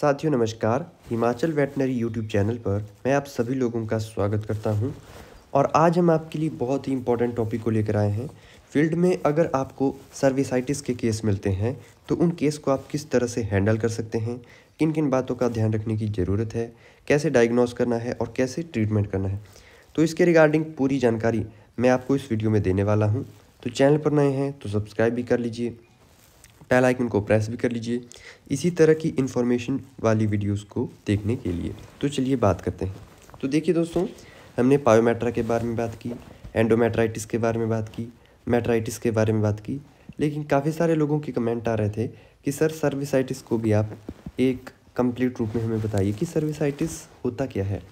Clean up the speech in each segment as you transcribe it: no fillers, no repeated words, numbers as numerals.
साथियों नमस्कार। Himachal veterinary YouTube channel पर मैं आप सभी लोगों का स्वागत करता हूं और आज हम आपके लिए बहुत ही इम्पोर्टेंट टॉपिक को लेकर आए हैं। फील्ड में अगर आपको सर्विसाइटिस के केस मिलते हैं तो उन केस को आप किस तरह से हैंडल कर सकते हैं, किन किन बातों का ध्यान रखने की ज़रूरत है, कैसे डायग्नोस करना है और कैसे ट्रीटमेंट करना है, तो इसके रिगार्डिंग पूरी जानकारी मैं आपको इस वीडियो में देने वाला हूँ। तो चैनल पर नए हैं तो सब्सक्राइब भी कर लीजिए, बेल आइकन को प्रेस भी कर लीजिए इसी तरह की इन्फॉर्मेशन वाली वीडियोस को देखने के लिए। तो चलिए बात करते हैं। तो देखिए दोस्तों, हमने पायोमेट्रा के बारे में बात की, एंडोमेट्राइटिस के बारे में बात की, मेट्राइटिस के बारे में बात की, लेकिन काफ़ी सारे लोगों के कमेंट आ रहे थे कि सर सर्विसाइटिस को भी आप एक कंप्लीट रूप में हमें बताइए कि सर्विसाइटिस होता क्या है।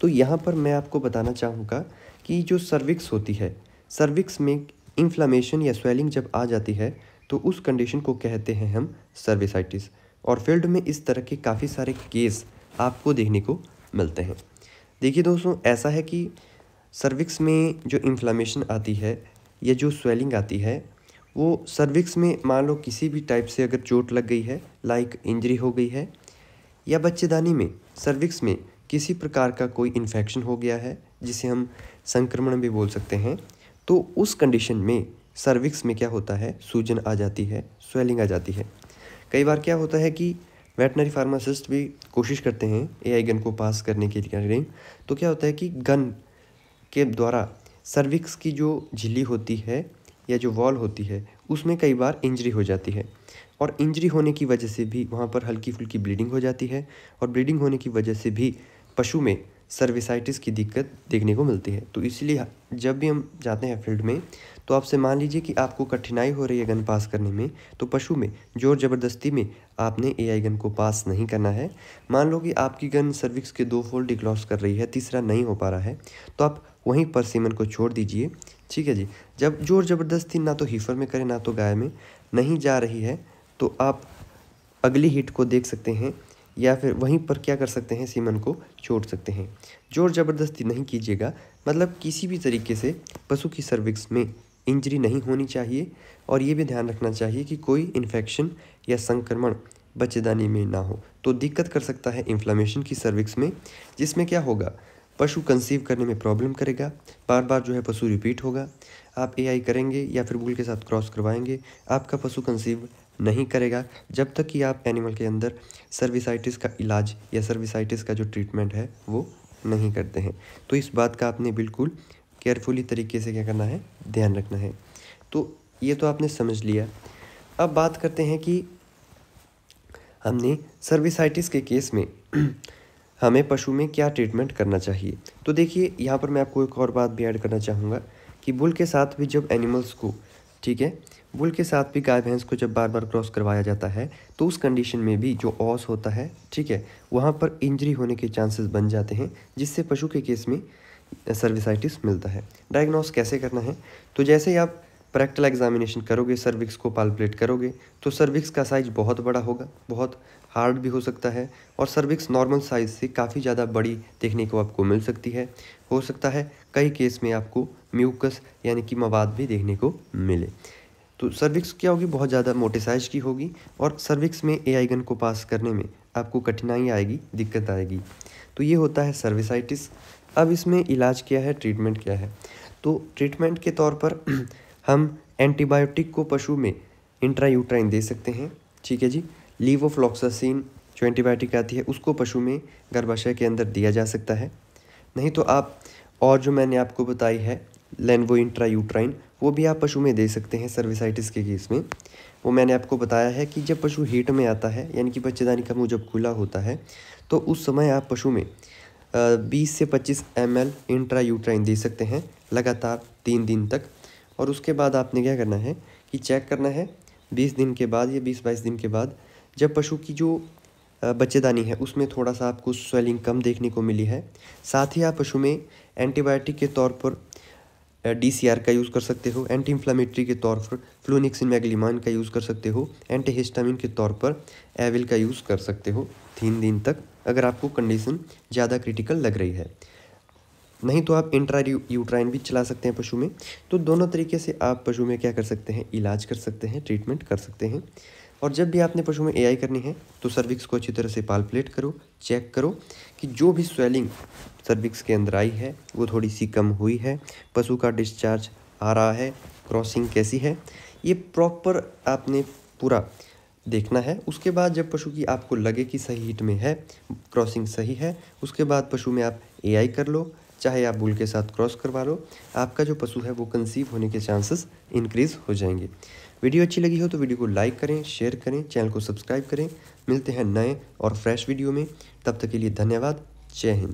तो यहाँ पर मैं आपको बताना चाहूँगा कि जो सर्विक्स होती है, सर्विक्स में इन्फ्लामेशन या स्वेलिंग जब आ जाती है तो उस कंडीशन को कहते हैं हम सर्विसाइटिस। और फील्ड में इस तरह के काफ़ी सारे केस आपको देखने को मिलते हैं। देखिए दोस्तों, ऐसा है कि सर्विक्स में जो इन्फ्लामेशन आती है या जो स्वेलिंग आती है, वो सर्विक्स में मान लो किसी भी टाइप से अगर चोट लग गई है, लाइक इंजरी हो गई है, या बच्चेदानी में सर्विक्स में किसी प्रकार का कोई इन्फेक्शन हो गया है जिसे हम संक्रमण भी बोल सकते हैं, तो उस कंडीशन में सर्विक्स में क्या होता है, सूजन आ जाती है, स्वेलिंग आ जाती है। कई बार क्या होता है कि वेटनरी फार्मासिस्ट भी कोशिश करते हैं एआई गन को पास करने के लिए, तो क्या होता है कि गन के द्वारा सर्विक्स की जो झिल्ली होती है या जो वॉल होती है उसमें कई बार इंजरी हो जाती है, और इंजरी होने की वजह से भी वहाँ पर हल्की फुल्की ब्लीडिंग हो जाती है, और ब्लीडिंग होने की वजह से भी पशु में सर्विसाइटिस की दिक्कत देखने को मिलती है। तो इसलिए जब भी हम जाते हैं फील्ड में, तो आपसे मान लीजिए कि आपको कठिनाई हो रही है गन पास करने में, तो पशु में जोर ज़बरदस्ती में आपने एआई गन को पास नहीं करना है। मान लो कि आपकी गन सर्विक्स के 2 फोल्ड डिक्लॉस कर रही है, तीसरा नहीं हो पा रहा है, तो आप वहीं पर सीमन को छोड़ दीजिए। ठीक है जी। जब जोर ज़बरदस्ती ना तो हीफर में करें ना तो गाय में नहीं जा रही है, तो आप अगली हिट को देख सकते हैं या फिर वहीं पर क्या कर सकते हैं, सीमन को छोड़ सकते हैं। जोर ज़बरदस्ती नहीं कीजिएगा, मतलब किसी भी तरीके से पशु की सर्विक्स में इंजरी नहीं होनी चाहिए, और ये भी ध्यान रखना चाहिए कि कोई इन्फेक्शन या संक्रमण बच्चेदानी में ना हो। तो दिक्कत कर सकता है इन्फ्लामेशन की सर्विक्स में, जिसमें क्या होगा, पशु कंसीव करने में प्रॉब्लम करेगा, बार बार जो है पशु रिपीट होगा। आप एआई करेंगे या फिर बुल के साथ क्रॉस करवाएंगे, आपका पशु कंसीव नहीं करेगा जब तक कि आप एनिमल के अंदर सर्विसाइटिस का इलाज या सर्विसाइटिस का जो ट्रीटमेंट है वो नहीं करते हैं। तो इस बात का आपने बिल्कुल केयरफुली तरीके से क्या करना है, ध्यान रखना है। तो ये तो आपने समझ लिया। अब बात करते हैं कि हमने सर्विसाइटिस के केस में हमें पशु में क्या ट्रीटमेंट करना चाहिए। तो देखिए, यहाँ पर मैं आपको एक और बात भी ऐड करना चाहूँगा कि बुल के साथ भी जब एनिमल्स को, ठीक है, बुल के साथ भी गाय भैंस को जब बार बार क्रॉस करवाया जाता है, तो उस कंडीशन में भी जो ऑस होता है, ठीक है, वहाँ पर इंजरी होने के चांसेस बन जाते हैं, जिससे पशु के केस में सर्विसाइटिस मिलता है। डायग्नोस कैसे करना है, तो जैसे ही आप प्रैक्टिकल एग्जामिनेशन करोगे, सर्विक्स को पाल्पेट करोगे, तो सर्विक्स का साइज बहुत बड़ा होगा, बहुत हार्ड भी हो सकता है, और सर्विक्स नॉर्मल साइज से काफ़ी ज़्यादा बड़ी देखने को आपको मिल सकती है। हो सकता है कई केस में आपको म्यूकस यानी कि मवाद भी देखने को मिले। तो सर्विक्स क्या होगी, बहुत ज़्यादा मोटे साइज की होगी, और सर्विक्स में एआई गन को पास करने में आपको कठिनाई आएगी, दिक्कत आएगी। तो ये होता है सर्विसाइटिस। अब इसमें इलाज क्या है, ट्रीटमेंट क्या है। तो ट्रीटमेंट के तौर पर हम एंटीबायोटिक को पशु में इंट्रायूट्राइन दे सकते हैं, ठीक है जी। लीवोफ्लॉक्सासिन जो एंटीबायोटिक आती है उसको पशु में गर्भाशय के अंदर दिया जा सकता है। नहीं तो आप, और जो मैंने आपको बताई है लेनवो इंट्रायूट्राइन, वो भी आप पशु में दे सकते हैं सर्विसाइटिस के केस में। वो मैंने आपको बताया है कि जब पशु हीट में आता है, यानी कि बच्चेदानी का मुंह जब खुला होता है, तो उस समय आप पशु में 20 से 25 ml इंट्रायूट्राइन दे सकते हैं लगातार 3 दिन तक। और उसके बाद आपने क्या करना है कि चेक करना है 20 दिन के बाद या 20-22 दिन के बाद, जब पशु की जो बच्चेदानी है उसमें थोड़ा सा आपको स्वेलिंग कम देखने को मिली है, साथ ही आप पशु में एंटीबायोटिक के तौर पर DCR का यूज़ कर सकते हो, एंटी इन्फ्लामेटरी के तौर पर फ्लूनिक्सिन मैग्लीमान का यूज़ कर सकते हो, एंटीहिस्टामिन के तौर पर एविल का यूज़ कर सकते हो 3 दिन तक, अगर आपको कंडीशन ज़्यादा क्रिटिकल लग रही है। नहीं तो आप इंट्रायूट्राइन भी चला सकते हैं पशु में। तो दोनों तरीके से आप पशु में क्या कर सकते हैं, इलाज कर सकते हैं, ट्रीटमेंट कर सकते हैं। और जब भी आपने पशु में एआई करनी है तो सर्विक्स को अच्छी तरह से पालपुलेट करो, चेक करो कि जो भी स्वेलिंग सर्विक्स के अंदर आई है वो थोड़ी सी कम हुई है, पशु का डिस्चार्ज आ रहा है, क्रॉसिंग कैसी है, ये प्रॉपर आपने पूरा देखना है। उसके बाद जब पशु की आपको लगे कि सही हिट में है, क्रॉसिंग सही है, उसके बाद पशु में आप एआई कर लो, चाहे आप बुल के साथ क्रॉस करवा लो, आपका जो पशु है वो कंसीव होने के चांसेस इंक्रीज़ हो जाएंगे। वीडियो अच्छी लगी हो तो वीडियो को लाइक करें, शेयर करें, चैनल को सब्सक्राइब करें। मिलते हैं नए और फ्रेश वीडियो में, तब तक के लिए धन्यवाद। जय हिंद।